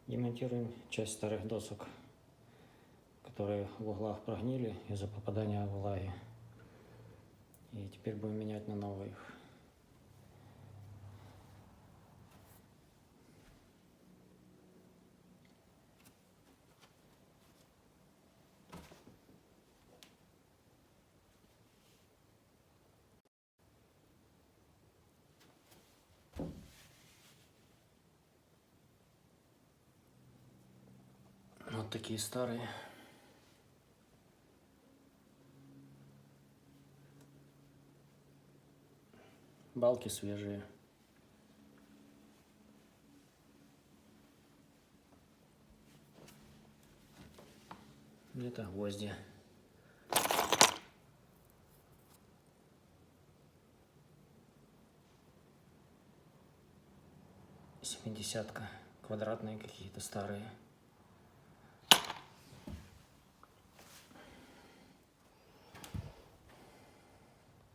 Демонтируем часть старых досок, которые в углах прогнили из-за попадания влаги. И теперь будем менять на новые их. Вот такие старые. Балки свежие. Это гвозди. 70-ка. Квадратные какие-то старые.